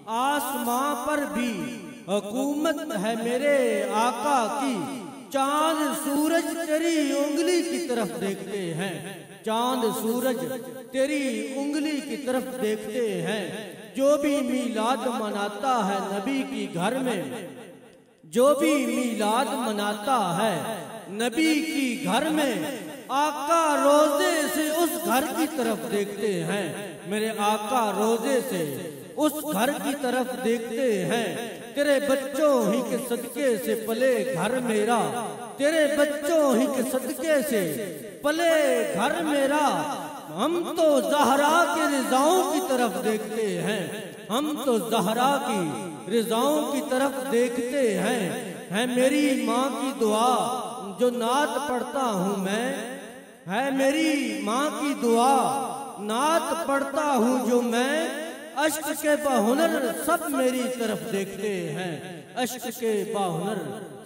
آسماں پر بھی حکومت ہے میرے آقا کی، چاند سورج تیری انگلی کی طرف دیکھتے ہیں، چاند سورج تیری انگلی کی طرف دیکھتے ہیں، جو بھی میلاد مناتا ہے نبی کی گھر میں، جو بھی میلاد مناتا ہے نبی کی گھر میں، آقا روزے سے اس گھر کی طرف دیکھتے ہیں، میرے آقا روزے سے اس گھر کی طرف دیکھتے ہیں، تیرے بچوں ہی کے صدقے سے پلے گھر میرا، تیرے بچوں ہی کے صدقے سے پلے گھر میرا، ہم تو زہرا کی رضاؤں کی طرف دیکھتے ہیں، ہم تو زہرا کی رضاؤں کی طرف دیکھتے ہیں، ہے میری ماں کی دعا جو نعت پڑھتا ہوں میں، ہے میری ماں کی دعا نعت پڑھتا ہوں جو میں، اشک کے باہنر سب میری طرف دیکھتے ہیں، اشک کے باہنر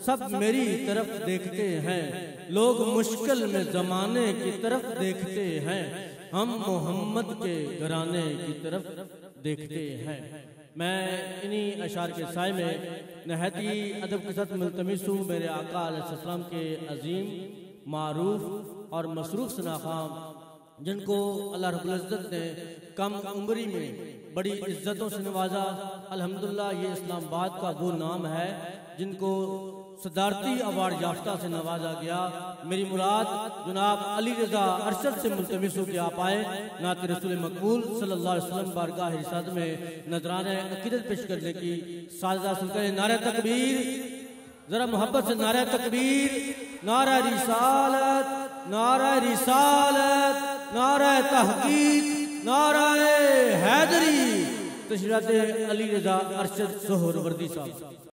سب میری طرف دیکھتے ہیں، لوگ مشکل میں زمانے کی طرف دیکھتے ہیں، ہم محمد کے گھرانے کی طرف دیکھتے ہیں۔ میں انہی اشعار کے سائے میں نہایتی ادب کے ساتھ ملتمس ہوں میرے آقا علیہ السلام کے عظیم، معروف اور مصروف شناخوان، جن کو اللہ رب العزت نے کم عمری میں بڑی عزتوں سے نوازا۔ الحمدللہ یہ اسلام آباد کا وہ نام ہے جن کو صدارتی ایوارڈ یافتہ سے نوازا گیا۔ میری مراد جناب علی رضا ارشد سے ملتمس ہو کہ آپ آئے نعت رسول مقبول صلی اللہ علیہ وسلم بارگاہ رسالت میں نذرانہ عقیدت پیش کرنے کی سعادت حاصل کریں۔ نعرہ تکبیر، ذرا محبت سے نعرہ تکبیر، نعرہ رسالت، نعرہ رسالت، نعرہ تحقیق، نعرہ حیدری۔ تشریفات علی رضا ارشد سہروردی صاحب۔